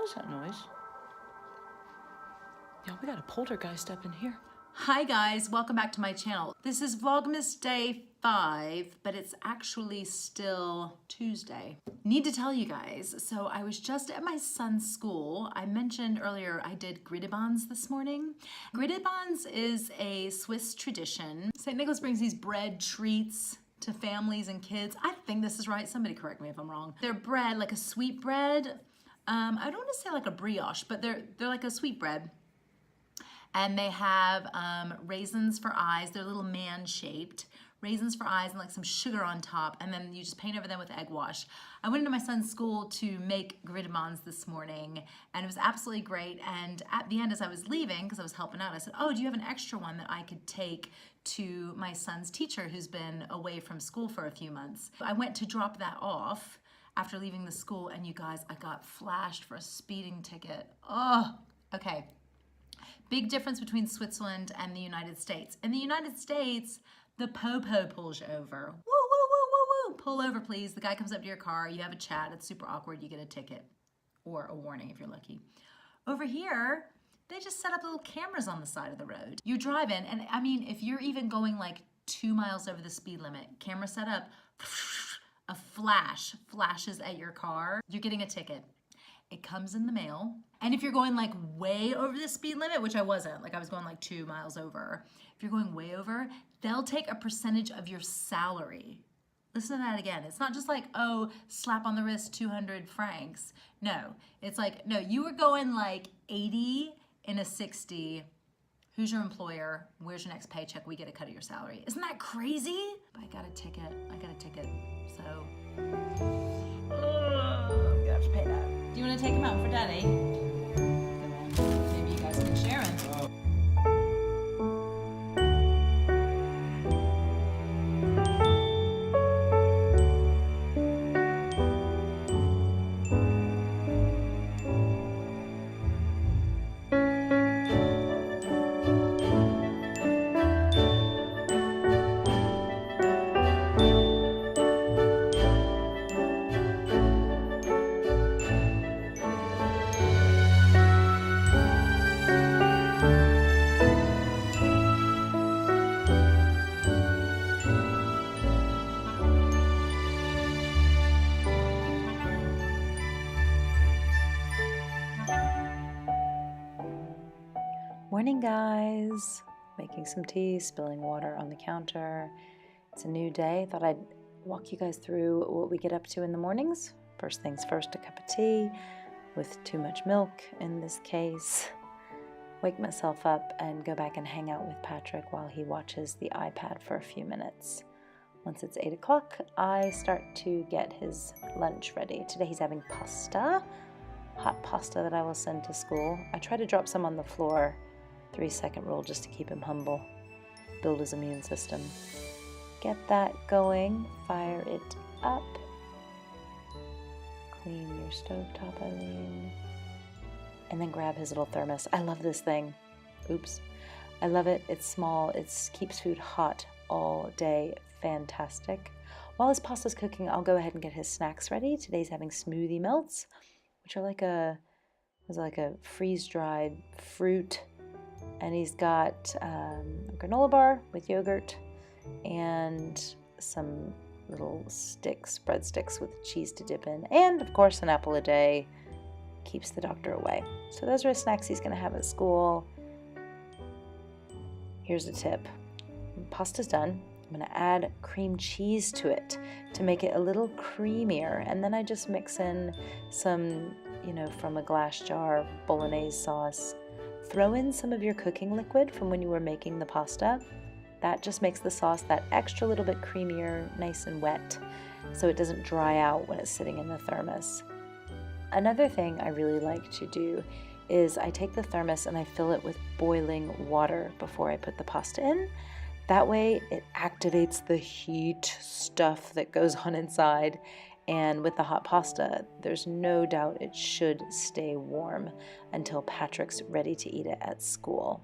was that noise? Yeah, we got a poltergeist up in here. Hi guys, welcome back to my channel. This is Vlogmas day 5, but it's actually still Tuesday. Need to tell you guys, so I was just at my son's school. I mentioned earlier I did griddibans this morning. Griddibans is a Swiss tradition. St. Nicholas brings these bread treats to families and kids. I think this is right, somebody correct me if I'm wrong. They're bread, like a sweet bread. I don't want to say like a brioche, but they're like a sweet bread. And they have raisins for eyes. They're little man-shaped. Raisins for eyes and like some sugar on top. And then you just paint over them with egg wash. I went into my son's school to make griddibans this morning. And it was absolutely great. And at the end, as I was leaving, because I was helping out, I said, oh, do you have an extra one that I could take to my son's teacher who's been away from school for a few months? I went to drop that off after leaving the school. And you guys, I got flashed for a speeding ticket. Oh, okay. Big difference between Switzerland and the United States. In the United States, the po-po pulls you over. Woo, woo, woo, woo, woo. Pull over, please. The guy comes up to your car. You have a chat. It's super awkward. You get a ticket or a warning if you're lucky. Over here, they just set up little cameras on the side of the road. You drive in, and I mean, if you're even going like 2 miles over the speed limit, camera set up, a flash flashes at your car. You're getting a ticket. It comes in the mail. And if you're going like way over the speed limit, which I wasn't, like I was going like 2 miles over. If you're going way over, they'll take a percentage of your salary. Listen to that again. It's not just like, oh, slap on the wrist, 200 francs. No, it's like, no, you were going like 80 in a 60. Who's your employer? Where's your next paycheck? We get a cut of your salary. Isn't that crazy? I got a ticket. So, I'm gonna have to pay that. Do you want to take him out for Daddy? Come on. Maybe you guys can share him. Morning, guys. Making some tea, spilling water on the counter. It's a new day. Thought I'd walk you guys through what we get up to in the mornings. First things first, a cup of tea with too much milk in this case. Wake myself up and go back and hang out with Patrick while he watches the iPad for a few minutes. Once it's 8 o'clock, I start to get his lunch ready. Today he's having pasta, hot pasta that I will send to school. I try to drop some on the floor. 3-second rule just to keep him humble, build his immune system. Get that going, fire it up. Clean your stovetop, Eileen. And then grab his little thermos. I love this thing. Oops. I love it. It's small. It keeps food hot all day. Fantastic. While his pasta's cooking, I'll go ahead and get his snacks ready. Today's having smoothie melts, which are like a freeze-dried fruit. And he's got a granola bar with yogurt and some little sticks, breadsticks with cheese to dip in. And, of course, an apple a day keeps the doctor away. So those are his snacks he's going to have at school. Here's a tip. When pasta's done, I'm going to add cream cheese to it to make it a little creamier. And then I just mix in some, from a glass jar, bolognese sauce. Throw in some of your cooking liquid from when you were making the pasta. That just makes the sauce that extra little bit creamier, nice and wet, so it doesn't dry out when it's sitting in the thermos. Another thing I really like to do is I take the thermos and I fill it with boiling water before I put the pasta in. That way it activates the heat stuff that goes on inside. And with the hot pasta, there's no doubt it should stay warm until Patrick's ready to eat it at school.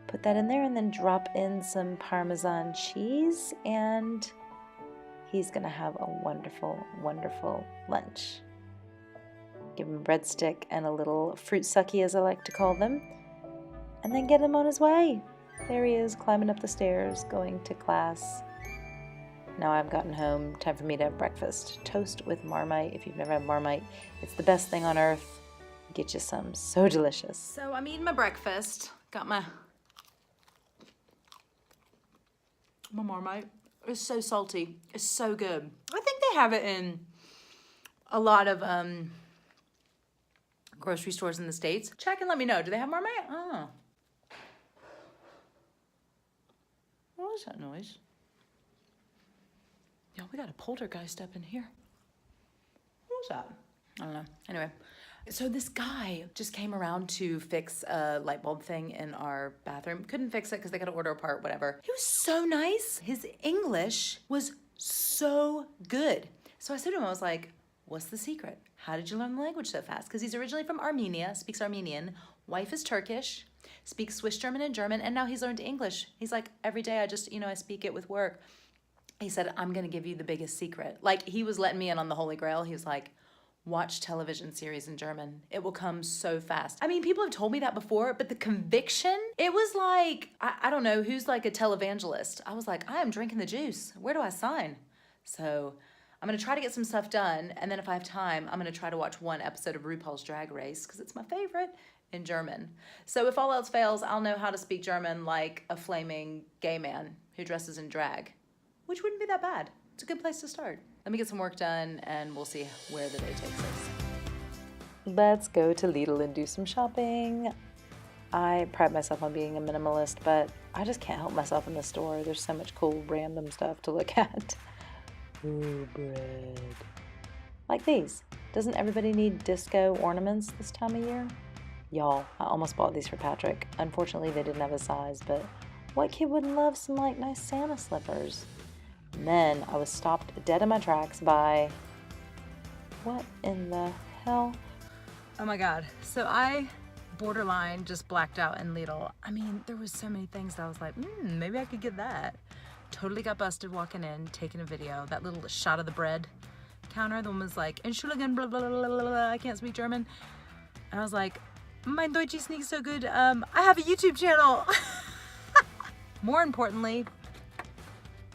Put that in there and then drop in some Parmesan cheese, and he's gonna have a wonderful, wonderful lunch. give him a breadstick and a little fruit sucky, as I like to call them, and then get him on his way. There he is, climbing up the stairs, going to class. Now I've gotten home, time for me to have breakfast. Toast with Marmite. If you've never had Marmite, it's the best thing on earth. Get you some, so delicious. So I'm eating my breakfast. Got my Marmite. It's so salty. It's so good. I think they have it in a lot of grocery stores in the States. Check and let me know. Do they have Marmite? Oh. What was that noise? Yo, we got a poltergeist up in here. What was that? I don't know. Anyway, so this guy just came around to fix a light bulb thing in our bathroom. Couldn't fix it because they got to order a part, whatever. He was so nice. His English was so good. So I said to him, I was like, what's the secret? How did you learn the language so fast? Because he's originally from Armenia, speaks Armenian. Wife is Turkish, speaks Swiss German and German, and now he's learned English. He's like, every day I just, I speak it with work. He said, I'm going to give you the biggest secret. Like, he was letting me in on the Holy Grail. He was like, watch television series in German. It will come so fast. I mean, people have told me that before, but the conviction, it was like, I don't know, who's like a televangelist? I was like, I am drinking the juice. Where do I sign? So I'm going to try to get some stuff done. And then if I have time, I'm going to try to watch one episode of RuPaul's Drag Race because it's my favorite in German. So if all else fails, I'll know how to speak German like a flaming gay man who dresses in drag, which wouldn't be that bad. It's a good place to start. Let me get some work done and we'll see where the day takes us. Let's go to Ditl and do some shopping. I pride myself on being a minimalist, but I just can't help myself in the store. There's so much cool random stuff to look at. Ooh, bread. Like these. Doesn't everybody need disco ornaments this time of year? Y'all, I almost bought these for Patrick. Unfortunately, they didn't have a size, but what kid wouldn't love some like nice Santa slippers? And then I was stopped dead in my tracks by, what in the hell? Oh my God. So I borderline just blacked out in Lidl. I mean, there was so many things that I was like, maybe I could get that. Totally got busted walking in, taking a video. That little shot of the bread counter, the woman was like, Entschuldigen, blah, blah, blah, blah, blah, I can't speak German. And I was like, mein Deutsch ist nicht so good. I have a YouTube channel. More importantly,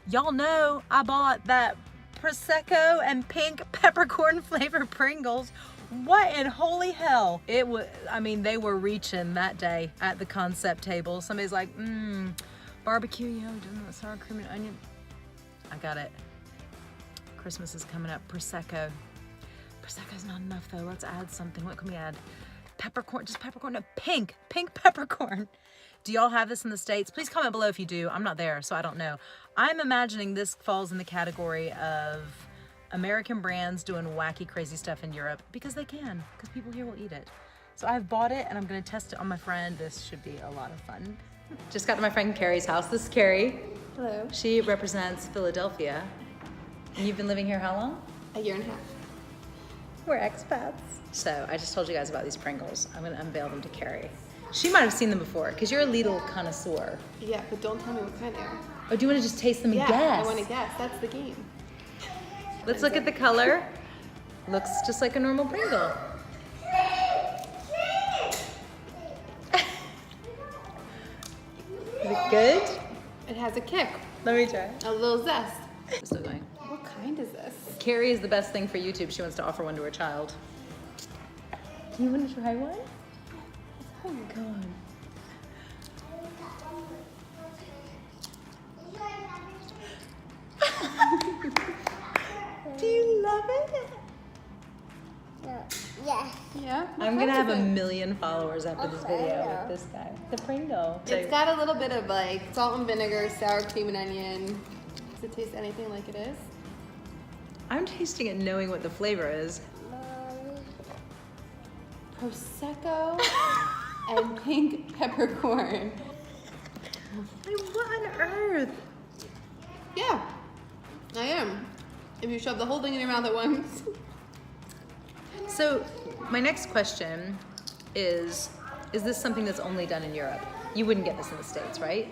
y'all know I bought that Prosecco and pink peppercorn flavored Pringles. What in holy hell? It was, I mean, they were reaching that day at the concept table. Somebody's like, barbecue, sour cream and onion. I got it. Christmas is coming up. Prosecco. Prosecco's not enough though. Let's add something. What can we add? Peppercorn, just peppercorn, no, pink peppercorn. Do y'all have this in the States? Please comment below if you do. I'm not there, so I don't know. I'm imagining this falls in the category of American brands doing wacky, crazy stuff in Europe because they can, because people here will eat it. So I've bought it and I'm gonna test it on my friend. This should be a lot of fun. Just got to my friend Carrie's house. This is Carrie. Hello. She represents Philadelphia. And you've been living here how long? A year and a half. We're expats. So I just told you guys about these Pringles. I'm gonna unveil them to Carrie. She might have seen them before, because you're a Lidl connoisseur. Yeah, but don't tell me what kind they are. Oh, do you want to just taste them and Yeah, guess? I want to guess. That's the game. Let's look at the color. Looks just like a normal Pringle. Is it good? It has a kick, Let me try. a little zest. I'm still going. What kind is this? Carrie is the best thing for YouTube. She wants to offer one to her child. Do you want to try one? Oh my God. Do you love it? Yeah. I'm gonna have 1,000,000 followers after this video with this guy. The Pringle. It's got a little bit of like salt and vinegar, sour cream and onion. Does it taste anything like it is? I'm tasting it knowing what the flavor is. Prosecco and pink peppercorn. What on earth? Yeah, I am. If you shove the whole thing in your mouth at once. So my next question is this something that's only done in Europe? You wouldn't get this in the States, right?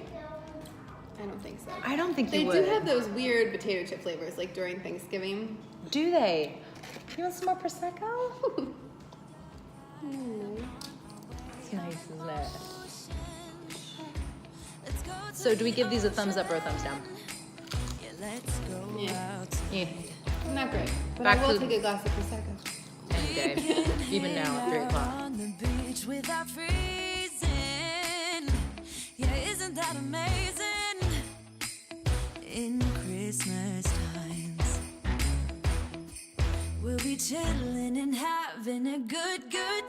I don't think so. I don't think They you would. do have those weird potato chip flavors, like during Thanksgiving. Do they? You want some more Prosecco? It's nice, isn't it? So do we give these a thumbs up or a thumbs down? Yeah. Yeah. Not great. But Back I will to- take a glass of Prosecco. Any day. Even now at 3 o'clock. On the beach without freezing. Yeah, isn't that amazing? In Christmas times, we'll be chilling and having a good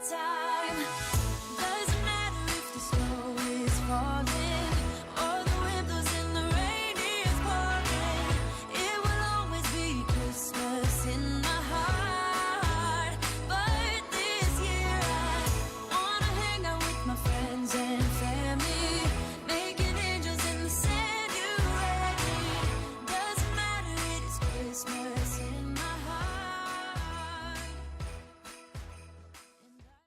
time.